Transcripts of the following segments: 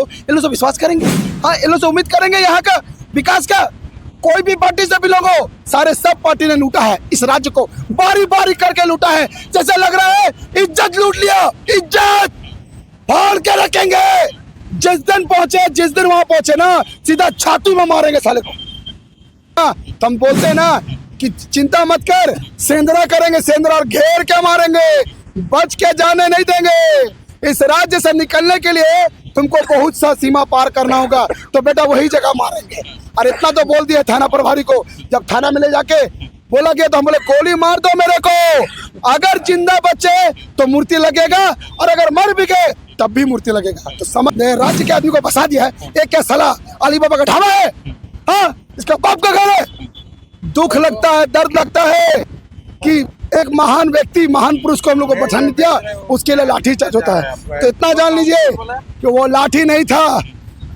ये लोग से विश्वास करेंगे? हाँ, ये लोग से उम्मीद करेंगे यहाँ का विकास का? कोई भी पार्टी से बिलोंग हो, सारे सब पार्टी ने लूटा है इस राज्य को, बारी बारी करके लूटा है। जैसे लग रहा है इज्जत लूट लिया, इज्जत फाड़ के रखेंगे। जिस दिन पहुंचे, जिस दिन वहां पहुंचे ना, सीधा छाती में मारेंगे साले को। हाँ, तुम बोलते हैं ना कि चिंता मत कर, सेंधरा करेंगे, सेंधरा और घेर के मारेंगे, बच के जाने नहीं देंगे। इस राज्य से निकलने के लिए तुमको बहुत सा सीमा पार करना होगा, तो बेटा वही जगह मारेंगे। और इतना तो बोल दिया थाना प्रभारी को, जब थाना में ले जाके बोला गया तो हम बोले गोली मार दो मेरे को, अगर जिंदा बचे तो मूर्ति लगेगा और अगर मर भी गए तब भी मूर्ति लगेगा। तो समझ राज्य के आदमी को बसा दिया है। एक क्या साला अली बाबा का ढाबा है? हाँ, इसका बाप का घर है। दुख लगता है, दर्द लगता है कि एक महान व्यक्ति, महान पुरुष को हम लोग को बचा नहीं दिया, उसके लिए लाठी चार्ज होता है। तो इतना जान लीजिए कि वो लाठी नहीं था,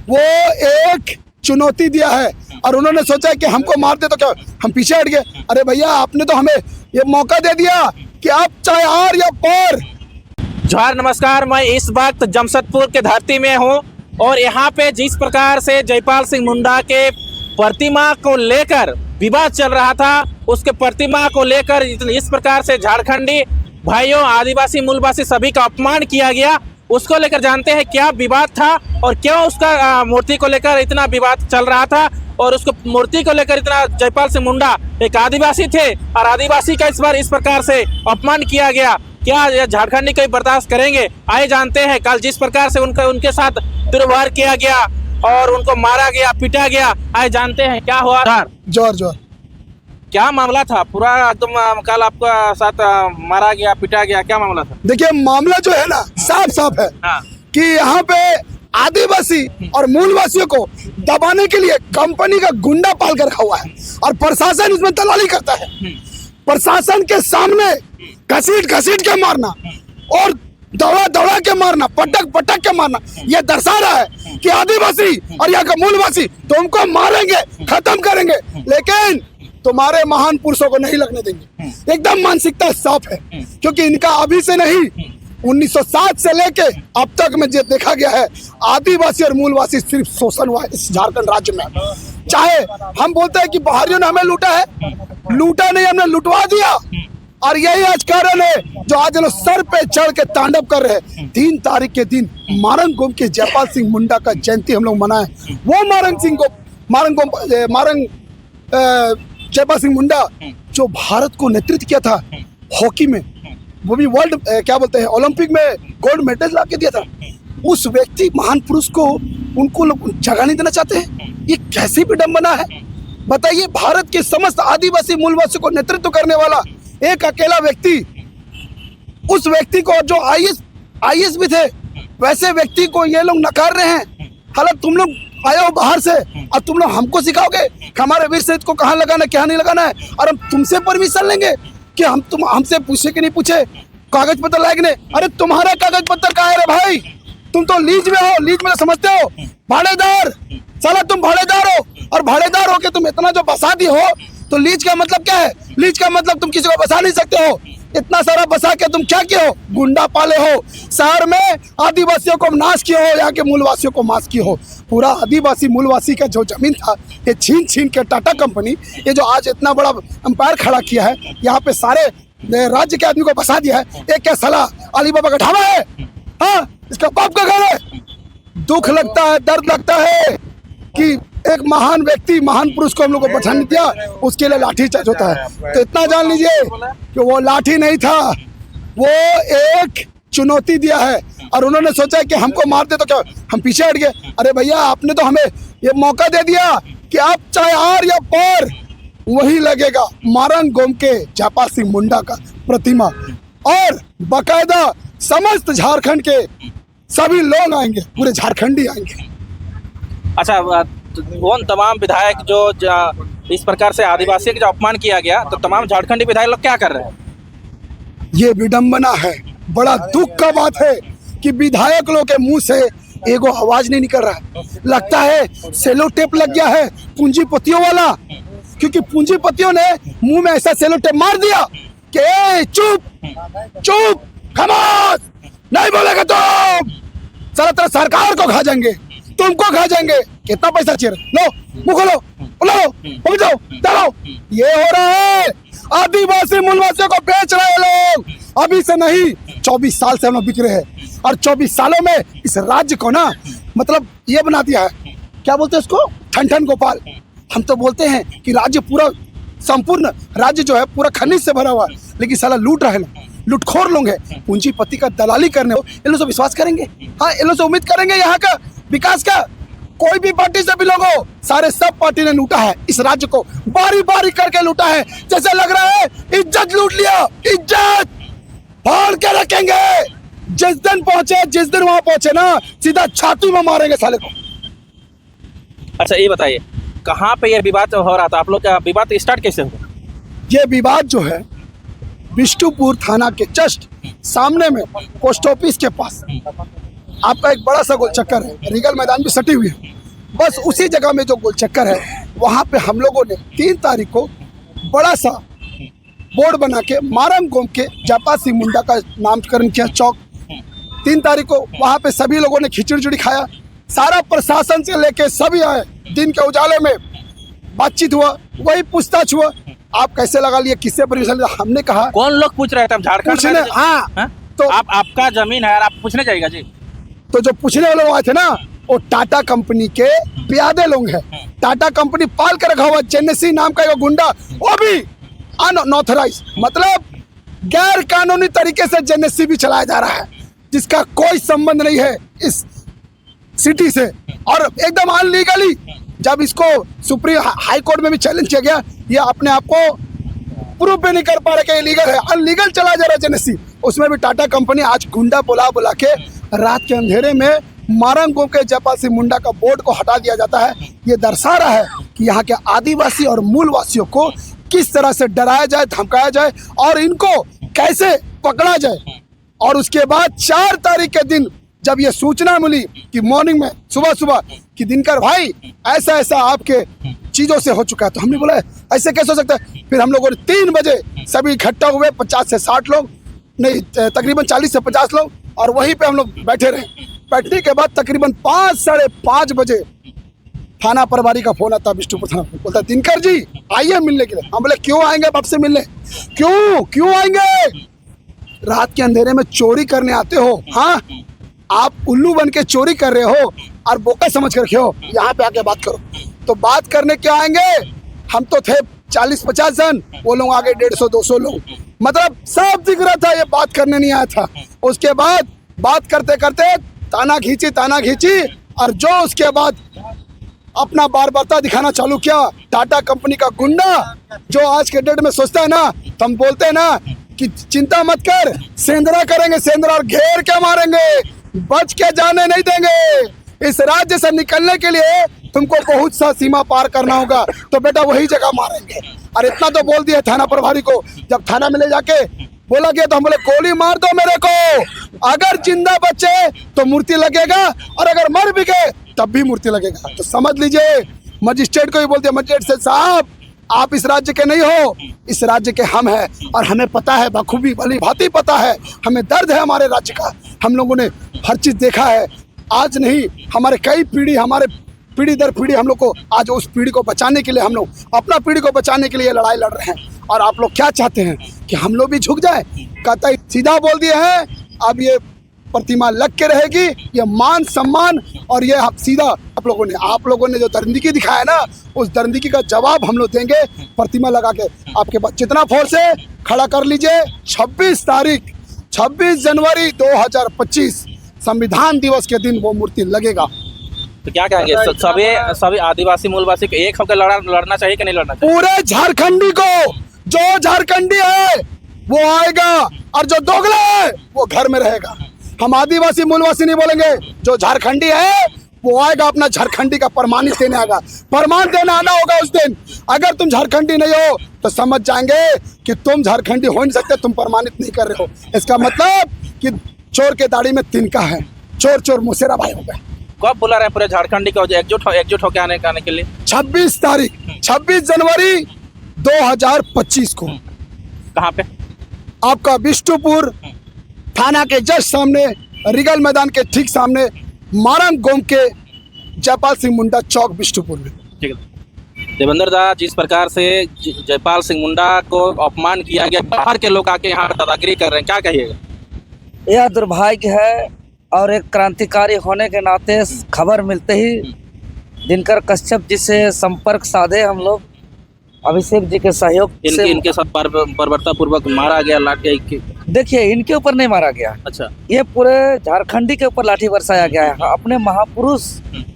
वो एक चुनौती दिया है और उन्होंने सोचा कि हमको मार दे तो क्या हम पीछे हट गए। अरे भैया, आपने तो हमें ये मौका दे दिया कि आप चाहे आर या पार। जोहार, नमस्कार। मैं इस वक्त जमशेदपुर के धरती में हूँ और यहाँ पे जिस प्रकार से जयपाल सिंह मुंडा के प्रतिमा को लेकर विवाद चल रहा था, उसके प्रतिमा को लेकर इस प्रकार से झारखंडी भाइयों, आदिवासी, मूलवासी सभी का अपमान किया गया, उसको लेकर जानते हैं क्या विवाद था और क्यों उसका मूर्ति को लेकर इतना विवाद चल रहा था और उसको मूर्ति को लेकर इतना। जयपाल सिंह मुंडा एक आदिवासी थे और आदिवासी का इस बार इस प्रकार से अपमान किया गया, क्या झारखंडी कोई बर्दाश्त करेंगे? आइए जानते हैं। कल जिस प्रकार से उनके साथ दुर्व्यवहार किया गया और उनको मारा गया, पीटा गया, आइए जानते हैं क्या हुआ। जोर जोर क्या मामला था पूरा एकदम? कल आपका साथ मारा गया, पीटा गया, क्या मामला था? देखिए, मामला जो है ना साफ साफ है। हाँ। कि यहाँ पे आदिवासी और मूलवासियों को दबाने के लिए कंपनी का गुंडा पाल कर रखा हुआ है और प्रशासन इसमें दलाली करता है। प्रशासन के सामने घसीट घसीट के मारना और दौड़ा दौड़ा के मारना, पटक पटक के मारना, यह दर्शा रहा है कि आदिवासी और यहाँ का मूलवासी तुमको मारेंगे, खत्म करेंगे, लेकिन तुम्हारे महान पुरुषों को नहीं लगने देंगे। एकदम मानसिकता साफ है, क्योंकि इनका अभी से नहीं, 1907 से लेके अब तक में जो देखा गया है, आदिवासी और मूलवासी सिर्फ शोषण हुआ है इस झारखंड राज्य में। चाहे हम बोलते हैं कि बाहरियों ने हमें लूटा है, लूटा नहीं, हमने लुटवा दिया। और यही आज कारण है जो आज लोग सर पे चढ़ के तांडव कर रहे हैं। 3 तारीख के दिन मारंग गोम के जयपाल सिंह मुंडा का जयंती हम लोग मनाए। वो जयपाल सिंह मुंडा जो भारत को नेतृत्व किया था हॉकी में, वो भी वर्ल्ड क्या बोलते हैं ओलंपिक में गोल्ड मेडल ला के दिया था, उस व्यक्ति महान पुरुष को उनको लोग जगह नहीं देना चाहते हैं। ये कैसी विडंबना है बताइए। भारत के समस्त आदिवासी मूलवासी को नेतृत्व करने वाला एक अकेला व्यक्ति, उस व्यक्ति को जो आईएएस भी थे, वैसे व्यक्ति को ये लोग नकार रहे हैं। हालांकि तुम लोग आए हो बाहर से और तुम लोग हमको सिखाओगे कि हमारे वीर शहीद को कहाँ लगाना है, क्या नहीं लगाना है, और हम तुमसे परमिशन लेंगे कि हमसे पूछे कि नहीं पूछे, कागज पत्र लायक नहीं। अरे तुम्हारा कागज पत्र कहाँ है रे भाई? तुम तो लीज में हो, लीज में तो समझते हो, भाड़ेदार। साला तुम भाड़ेदार हो और भाड़ेदार हो के तुम इतना जो बसा दी हो, तो लीज का मतलब क्या है? लीज का मतलब तुम किसी को बसा नहीं सकते हो। इतना सारा बसा के तुम क्या किए हो? गुंडा पाले हो। शहर में आदिवासियों को नाश किए हो, यहाँ के मूलवासियों को मास किए हो। पूरा आदिवासी मूलवासी का जो जमीन था, ये छीन छीन के टाटा कंपनी, ये जो आज इतना बड़ा अंपायर खड़ा किया है, यहाँ पे सारे राज्य के आदमी को बसा दिया है। एक क्या साला अली बाबा का ढाबा है? हाँ, इसका बाप का घर है। दुख लगता है, दर्द लगता है कि एक महान व्यक्ति, महान पुरुष को हम लोग को बचा नहीं दिया, उसके लिए लाठी चार्ज होता है। तो इतना जान लीजिए कि वो लाठी नहीं था, वो एक चुनौती दिया है और उन्होंने सोचा कि हमको मार दे तो क्या हम पीछे हट गए। अरे भैया, आपने तो हमें ये मौका दे दिया कि आप चाहे आर या पार, वही लगेगा। मारंग गोम के जयपाल सिंह मुंडा का प्रतिमा और बाकायदा समस्त झारखंड के सभी लोग आएंगे, पूरे झारखंडी आएंगे। अच्छा, उन तमाम विधायक जो इस प्रकार से आदिवासी का जो अपमान किया गया, तो तमाम झारखंडी विधायक लोग क्या कर रहे हैं? ये विडंबना है, बड़ा दुख का बात है कि विधायक लोग के मुंह से एगो आवाज नहीं निकल रहा है। लगता है सेलो टेप लग गया है पूंजीपतियों वाला, क्योंकि पूंजीपतियों ने मुंह में ऐसा सेलो टेप मार दिया कि ए, चुप चुप, खामोश, नहीं बोलेगा तो सारा तरह सरकार को खा जाएंगे। तुमको खा जाएंगे। कितना पैसा चाहिए? लो मुंह खोलो, बुलाओ, पहुंचाओ, चलो। ये हो रहा है, आदिवासी मूलवासियों को बेच रहे हैं लोग। अभी से नहीं, 24 साल से हम लोग बिक रहे हैं, और 24 सालों में इस राज्य को ना, मतलब ये बना दिया है, क्या बोलते हैं उसको, ठन ठन गोपाल। हम तो बोलते हैं कि राज्य पूरा संपूर्ण राज्य जो है पूरा खनिज से भरा हुआ है, लेकिन साला लूट रहे हैं, लुटखोर लोग हैं। पूंजीपति का दलाली करने हो, ये लोग से विश्वास करेंगे? हाँ, ये लोग से उम्मीद करेंगे यहाँ का विकास का? कोई भी पार्टी से भी लोग हो, सारे सब पार्टी ने लूटा है इस राज्य को, बारी बारी करके लूटा है। जैसे लग रहा है इज्जत लूट लिया, इज्जत फाड़ के रखेंगे। जिस दिन पहुंचे, जिस दिन वहां पहुंचे ना, सीधा छाती में मारेंगे साले को। अच्छा ये बताइए, कहाँ पे ये विवाद हो रहा था? आप लोग का विवाद स्टार्ट कैसे हुआ? ये विवाद जो है बिष्टुपुर थाना के जस्ट सामने में पोस्ट ऑफिस के पास आपका एक बड़ा सा गोल चक्कर है, रीगल मैदान भी सटी हुई है। बस उसी जगह में जो गोल चक्कर है, वहां पे हम लोगों ने 3 तारीख को बड़ा सा बोर्ड बना के मारंग गोम के जयपाल सिंह मुंडा का नामकरण किया चौक। 3 तारीख को वहां पे सभी लोगों ने खिचड़ी खाया, सारा प्रशासन से लेके सभी आए। दिन के उजाले में बातचीत हुआ, वही पूछताछ हुआ, आप कैसे लगा लिए, किससे परमिशन लिया। हमने कहा कौन लोग पूछ रहे थे? हम झारखंड पूछने, में हाँ, हाँ? तो आपका जमीन है, आप पूछने जाएगा जी। तो जो पूछने वाले लोग आए थे ना, वो टाटा कंपनी के प्यादे लोग हैं। टाटा कंपनी पाल कर रखा हुआ जेनेसी नाम का एक गुंडा, वो भी अनऑथराइज, मतलब गैर कानूनी तरीके से जेनेसी भी चलाया जा रहा है, जिसका कोई संबंध नहीं है इस सिटी से, और एकदम अनलीगली। जब इसको सुप्रीम हाई कोर्ट में भी चैलेंज किया गया, ये अपने आप को प्रूव भी नहीं कर पा रहे कि इलीगल है, अनलीगल चला जा रहा है जेनेसी। उसमें भी टाटा कंपनी आज गुंडा बुला के रात के अंधेरे में मारंग गोम के जयपाल सिंह मुंडा का बोर्ड को हटा दिया जाता है। ये दर्शा रहा है कि यहाँ के आदिवासी और मूलवासियों को किस तरह से डराया जाए, धमकाया जाए, और इनको कैसे पकड़ा जाए। और उसके बाद 4 तारीख के दिन जब ये सूचना मिली कि मॉर्निंग में सुबह कि दिनकर भाई ऐसा ऐसा आपके चीजों से हो चुका है, तो हमने बोला ऐसे कैसे हो सकता है। फिर हम लोगों ने 3 बजे सभी इकट्ठा हुए, 50 से 60 लोग, नहीं तकरीबन 40 से 50 लोग, और वहीं पे हम लोग बैठे रहे। बैठने के बाद तकरीबन 5 साढ़े 5 बजे थाना प्रभारी का फोन आता, बिष्टुपुर थाना, बोलता दिनकर जी आइए मिलने के लिए। हम बोले क्यों आएंगे आपसे मिलने? क्यों आएंगे? रात के अंधेरे में चोरी करने आते हो? हाँ, आप उल्लू बन के चोरी कर रहे हो और बोका समझ कर रखे हो, यहाँ पे आके बात करो। तो बात करने क्या आएंगे? हम तो थे 40-50 जन, वो लोग आगे 150-200 लोग, मतलब सब दिख रहा था, ये बात करने नहीं आया था। उसके बाद बात करते करते ताना खींची, और जो उसके बाद अपना बारबरता दिखाना चालू किया। टाटा कंपनी का गुंडा जो आज के डेट में सोचता है ना, तो हम बोलते हैं ना कि चिंता मत कर, सेंधरा करेंगे, सेंधरा और घेर के मारेंगे, बच के जाने नहीं देंगे। इस राज्य से निकलने के लिए तुमको बहुत सा सीमा पार करना होगा, तो बेटा वही जगह मारेंगे। और इतना तो बोल दिया थाना प्रभारी को। जब थाना में ले जाके बोला गया तो हम बोले गोली मार दो मेरे को, अगर जिंदा बचे तो मूर्ति लगेगा, और अगर मर भी गए तब भी मूर्ति लगेगा। तो समझ लीजिए, मजिस्ट्रेट को भी बोल दिया, मजिस्ट्रेट से साहब आप इस राज्य के नहीं हो, इस राज्य के हम हैं, और हमें पता है बखूबी भली भांति पता है, हमें दर्द है हमारे राज्य का, हम लोगों ने हर चीज देखा है। आज नहीं, हमारे कई पीढ़ी, हमारे पीढ़ी दर पीढ़ी हम लोग को, आज उस पीढ़ी को बचाने के लिए हम लोग अपना पीढ़ी को बचाने के लिए लड़ाई लड़ रहे हैं। और आप लोग क्या चाहते हैं कि हम लोग भी झुक जाए? कतई सीधा बोल दिए हैं, अब ये प्रतिमा लग के रहेगी, ये मान सम्मान, और ये सीधा आप लोगों ने जो दरिंदगी दिखाया ना, उस दरिंदगी का जवाब हम लोग देंगे प्रतिमा लगा के। आपके पास जितना फोर्स है खड़ा कर लीजिए। 26 जनवरी 2025 संविधान दिवस के दिन वो मूर्ति लगेगा। तो क्या कहेंगे, सभी आदिवासी मूलवासी को एक होकर लड़ना चाहिए कि नहीं लड़ना चाहिए? पूरे झारखंडी को, जो झारखंडी है वो आएगा, और जो दोगला है वो घर में रहेगा। हम आदिवासी मूलवासी नहीं बोलेंगे, जो झारखंडी है वो आएगा, अपना झारखंडी का प्रमाणित देने आएगा। प्रमाण देने आना होगा उस दिन। अगर तुम झारखंडी नहीं हो तो समझ जाएंगे कि तुम झारखंडी हो नहीं सकते, तुम प्रमाणित नहीं कर रहे हो। इसका मतलब कि चोर के दाढ़ी में तिनका है, चोर मुसेरा भाई हो गए। कब बुला रहे हैं पूरे झारखंडी को एकजुट होकर आने के लिए? 26 जनवरी 2025 को। कहाँ पे? आपका बिष्टुपुर थाना के जस्ट सामने, रीगल मैदान के ठीक सामने, मारंग गोम के जयपाल सिंह मुंडा चौक बिष्टुपुर में। ठीक है देवेंद्र दा, जिस प्रकार से जयपाल सिंह मुंडा को अपमान किया गया, बाहर के लोग आके यहाँ दादागिरी कर रहे हैं, क्या कहिएगा? यह दुर्भाग्य है और एक क्रांतिकारी होने के नाते खबर मिलते ही दिनकर कश्यप जी से संपर्क साधे हम लोग, अभिषेक जी के सहयोग से। इनके साथ बर्बरता पूर्वक मारा गया लाठी। देखिए, इनके ऊपर नहीं मारा गया, अच्छा, ये पूरे झारखंडी के ऊपर लाठी बरसाया गया है। अपने महापुरुष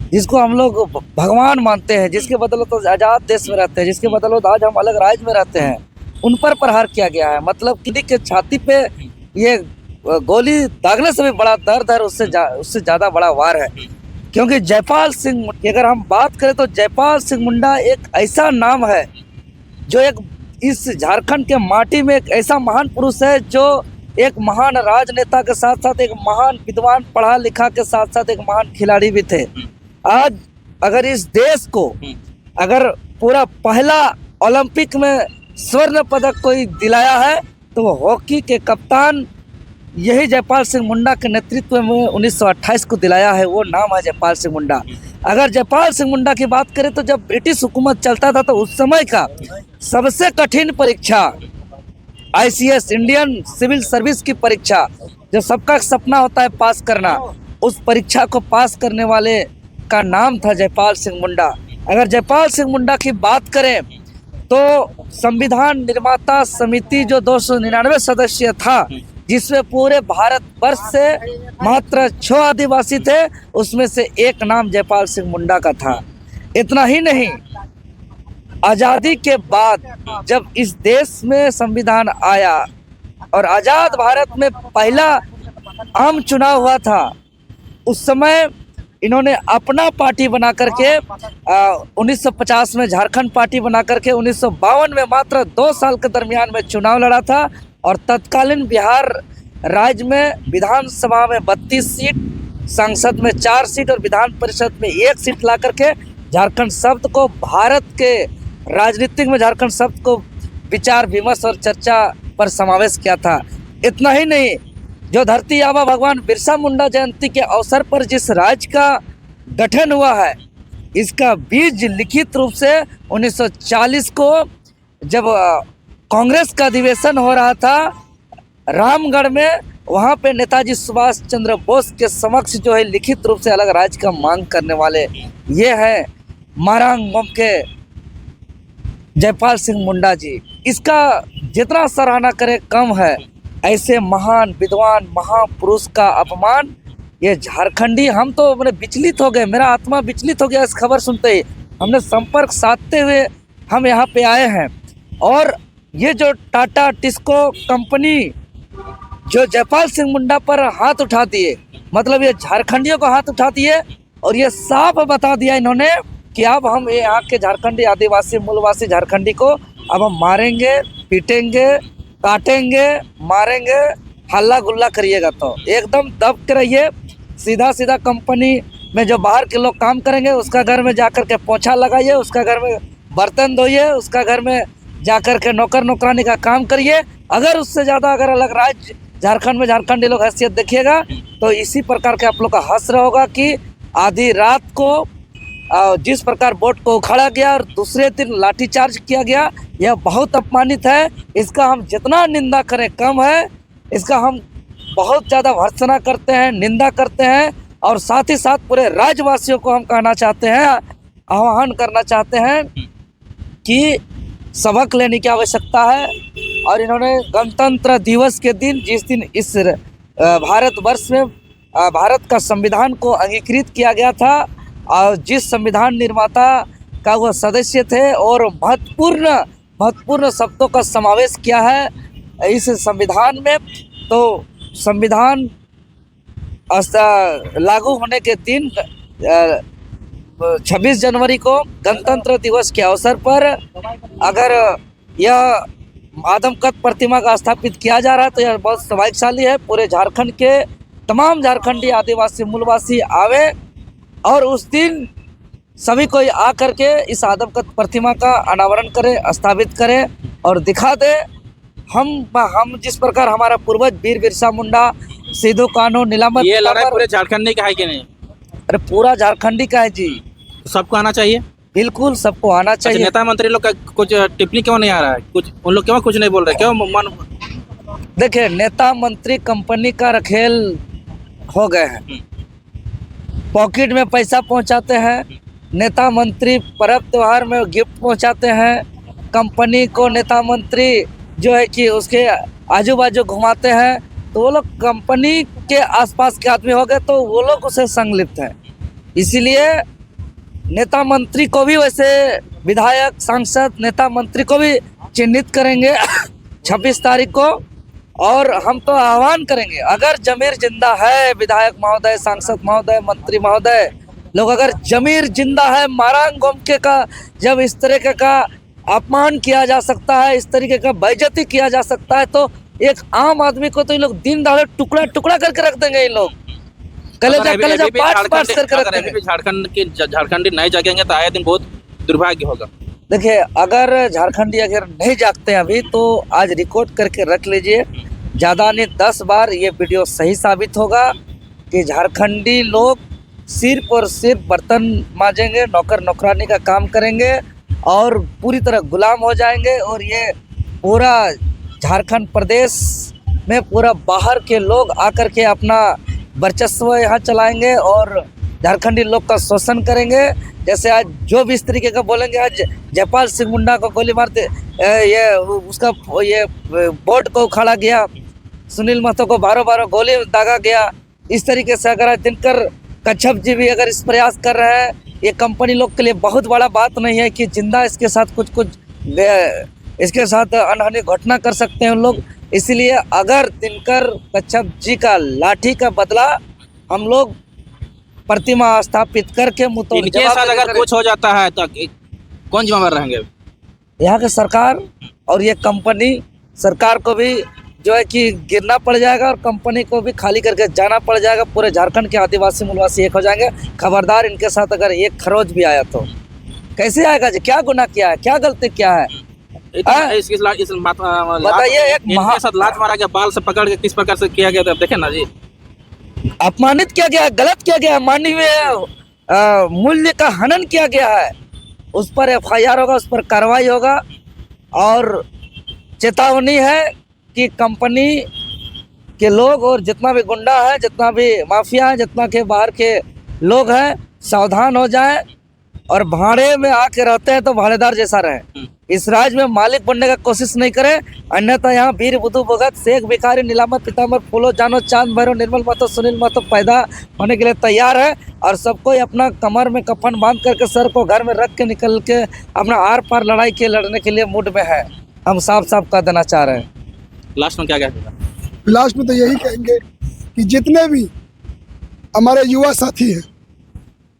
जिसको हम लोग भगवान मानते हैं, जिसके बदौलत तो आजाद देश में रहते हैं, जिसके बदौलत आज हम अलग राज्य में रहते हैं, उन पर प्रहार किया गया है। मतलब किसी के छाती पे ये गोली दागने से भी बड़ा दर्द है, उससे ज्यादा बड़ा वार है। क्योंकि जयपाल सिंह की अगर हम बात करें तो जयपाल सिंह मुंडा एक ऐसा नाम है जो एक इस झारखंड के माटी में एक ऐसा महान पुरुष है जो एक महान राजनेता के साथ साथ एक महान विद्वान, पढ़ा लिखा के साथ साथ एक महान खिलाड़ी भी थे। आज अगर इस देश को अगर पूरा पहला ओलंपिक में स्वर्ण पदक कोई दिलाया है तो वो हॉकी के कप्तान यही जयपाल सिंह मुंडा के नेतृत्व में 1928 को दिलाया है। वो नाम है जयपाल सिंह मुंडा। अगर जयपाल सिंह मुंडा की बात करें तो जब ब्रिटिश हुकूमत चलता था तो उस समय का सबसे कठिन परीक्षा ICS, इंडियन सिविल सर्विस की परीक्षा, जो सबका सपना होता है पास करना, उस परीक्षा को पास करने वाले का नाम था जयपाल सिंह मुंडा। अगर जयपाल सिंह मुंडा की बात करें तो संविधान निर्माता समिति जो 299 सदस्य था, जिसमें पूरे भारत वर्ष से मात्र 6 आदिवासी थे, उसमें से एक नाम जयपाल सिंह मुंडा का था। इतना ही नहीं, आज़ादी के बाद जब इस देश में संविधान आया और आज़ाद भारत में पहला आम चुनाव हुआ था, उस समय इन्होंने अपना पार्टी बना करके 1950 में झारखंड पार्टी बना करके 1952 में मात्र 2 साल के दरमियान में चुनाव लड़ा था और तत्कालीन बिहार राज्य में विधानसभा में 32 सीट, संसद में 4 सीट और विधान परिषद में 1 सीट ला करके झारखंड शब्द को भारत के राजनीतिक में झारखंड शब्द को विचार विमर्श और चर्चा पर समावेश किया था। इतना ही नहीं, जो धरती आबा भगवान बिरसा मुंडा जयंती के अवसर पर जिस राज्य का गठन हुआ है, इसका बीज लिखित रूप से 1940 को जब कांग्रेस का अधिवेशन हो रहा था रामगढ़ में, वहाँ पे नेताजी सुभाष चंद्र बोस के समक्ष जो है लिखित रूप से अलग राज्य का मांग करने वाले ये है मारांगोम के जयपाल सिंह मुंडा जी। इसका जितना सराहना करे कम है। ऐसे महान विद्वान महापुरुष का अपमान, ये झारखंडी, हम तो मैंने विचलित हो गए, मेरा आत्मा विचलित हो गया इस खबर सुनते ही। हमने संपर्क साधते हुए हम यहाँ पे आए हैं और ये जो टाटा टिस्को कंपनी जो जयपाल सिंह मुंडा पर हाथ उठा दिए, मतलब ये झारखंडियों को हाथ उठा दिए और ये साफ बता दिया इन्होंने कि अब हम यहाँ के झारखंडी आदिवासी मूलवासी झारखंडी को अब हम मारेंगे, पीटेंगे, काटेंगे, मारेंगे, हल्ला गुल्ला करिएगा तो एकदम दब के रहिए। सीधा सीधा कंपनी में जो बाहर के लोग काम करेंगे उसका घर में जाकर के पोछा लगाइए, उसका घर में बर्तन धोइए, उसका घर में जाकर के नौकर नौकरानी का काम करिए। अगर उससे ज़्यादा अगर अलग राज्य झारखंड में झारखंडी लोग हैसियत देखिएगा तो इसी प्रकार के आप लोग का हश्र होगा कि आधी रात को जिस प्रकार बोट को उखाड़ा गया और दूसरे दिन लाठीचार्ज किया गया, यह बहुत अपमानित है। इसका हम जितना निंदा करें कम है। इसका हम बहुत ज़्यादा भर्त्सना करते हैं, निंदा करते हैं और साथ ही साथ पूरे राज्यवासियों को हम कहना चाहते हैं, आह्वान करना चाहते हैं कि सबक लेने की आवश्यकता है। और इन्होंने गणतंत्र दिवस के दिन, जिस दिन इस भारतवर्ष में भारत का संविधान को अंगीकृत किया गया था और जिस संविधान निर्माता का वह सदस्य थे और महत्वपूर्ण शब्दों का समावेश किया है इस संविधान में, तो संविधान लागू होने के दिन 26 जनवरी को गणतंत्र दिवस के अवसर पर अगर यह आदमकद प्रतिमा का स्थापित किया जा रहा है तो यह बहुत सौभाग्यशाली है। पूरे झारखंड के तमाम झारखंडी आदिवासी मूलवासी आवे और उस दिन सभी कोई आ करके इस आदमकद प्रतिमा का अनावरण करे, स्थापित करे और दिखा दे हम जिस प्रकार हमारा पूर्वज वीर बिरसा मुंडा, सिद्धू कान्हू, नीलांबर, ये लड़ाई पूरे झारखंड की है कि नहीं? अरे पूरा झारखंडी का है जी, सबको आना चाहिए। बिल्कुल सबको आना अच्छा, चाहिए। नेता मंत्री लोग का कुछ टिप्पणी क्यों नहीं आ रहा है? कुछ उन लोग क्यों कुछ नहीं बोल रहे? क्यों मन? देखिए नेता मंत्री कंपनी का रखेल हो गए हैं, पॉकेट में पैसा पहुंचाते हैं। नेता मंत्री पर्व त्योहार में गिफ्ट पहुंचाते हैं कंपनी को। नेता मंत्री जो है कि उसके आजू बाजू घुमाते हैं, तो वो लोग कंपनी के आसपास के आदमी हो गए, तो वो लोग उसे संलिप्त हैं। इसीलिए नेता मंत्री को भी, वैसे विधायक सांसद नेता मंत्री को भी चिन्हित करेंगे 26 तारीख को। और हम तो आह्वान करेंगे, अगर जमीर जिंदा है, विधायक महोदय, सांसद महोदय, मंत्री महोदय लोग अगर जमीर जिंदा है, मारांग गोमके का जब इस तरीके का अपमान किया जा सकता है, इस तरीके का बेइज्जती किया जा सकता है, तो एक आम आदमी को तो ये लोग दिन दहाड़े टुकड़ा टुकड़ा करके रख देंगे। ये लोग कलेजा पार्ट करके रख देंगे। झारखंड के झारखंडी नहीं जागेंगे तो आए दिन बहुत दुर्भाग्य होगा। देखिए अगर झारखंडी अगर नहीं जागते हैं अभी, तो आज रिकॉर्ड करके रख लीजिए, ज़्यादा नहीं 10 बार ये वीडियो सही साबित होगा कि झारखंडी लोग सिर्फ और सिर्फ बर्तन मांजेंगे, नौकर नौकरानी का काम करेंगे और पूरी तरह गुलाम हो जाएंगे। और ये पूरा झारखंड प्रदेश में पूरा बाहर के लोग आकर के अपना वर्चस्व यहाँ चलाएंगे और झारखंडी लोग का शोषण करेंगे। जैसे आज जो भी इस तरीके का बोलेंगे, आज जयपाल सिंह मुंडा को गोली मारते, ये उसका ये बोर्ड को उखाड़ा गया, सुनील महतो को 12 गोली दागा गया। इस तरीके से अगर आज दिनकर कच्छप जी भी अगर इस प्रयास कर रहे हैं, ये कंपनी लोग के लिए बहुत बड़ा बात नहीं है कि जिंदा इसके साथ कुछ इसके साथ अनहोनी घटना कर सकते हैं उन लोग। इसलिए अगर दिनकर कच्छप जी का लाठी का बदला हम लोग प्रतिमा स्थापित करके इनके साथ अगर कुछ हो जाता है तो कौन जिम्मेदार रहेंगे? यहाँ के सरकार और ये कंपनी, सरकार को भी जो है कि गिरना पड़ जाएगा और कंपनी को भी खाली करके जाना पड़ जाएगा। पूरे झारखंड के आदिवासी मूलवासी एक हो जाएंगे। खबरदार इनके साथ अगर एक खरोच भी आया तो कैसे आएगा जी? क्या गुनाह किया है, क्या गलती किया है? बताइए, एक साथ लात मारा गया, बाल से पकड़ के किस प्रकार से किया गया था, देखे ना जी। अपमानित किया गया, गलत किया गया, मानवीय मूल्य का हनन किया गया है। उस पर FIR होगा, उस पर कार्रवाई होगा। और चेतावनी है कि कंपनी के लोग और जितना भी गुंडा है, जितना भी माफिया है, जितना के बाहर के लोग हैं, सावधान हो जाएं और भाड़े में आके रहते हैं तो भाड़ेदार जैसा रहें। इस राज्य में मालिक बनने का कोशिश नहीं करें, अन्यथा यहाँ वीर बुद्धू भगत, शेख भिखारी, नीलांबर, पीतांबर, फूलो, जानो, चांद, भैरव, निर्मल महतो, सुनील महतो पैदा होने के लिए तैयार है। और सबको अपना कमर में कफन बांध करके सर को घर में रख के निकल के अपना आर पार लड़ाई के लड़ने के लिए मूड में है। हम साफ साफ कह देना चाह रहे हैं। लास्ट में क्या कहते हैं? लास्ट में तो यही कहेंगे कि जितने भी हमारे युवा साथी हैं,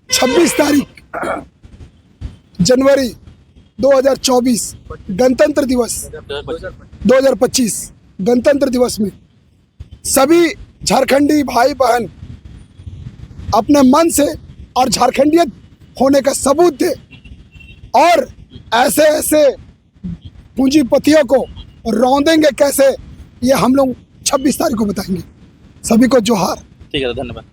26 तारीख जनवरी 2024 गणतंत्र दिवस 2025 गणतंत्र दिवस में सभी झारखंडी भाई बहन अपने मन से और झारखंडियत होने का सबूत दे और ऐसे ऐसे पूंजीपतियों को रौंदेंगे कैसे, ये हम लोग 26 तारीख को बताएंगे। सभी को जोहार। ठीक है, धन्यवाद।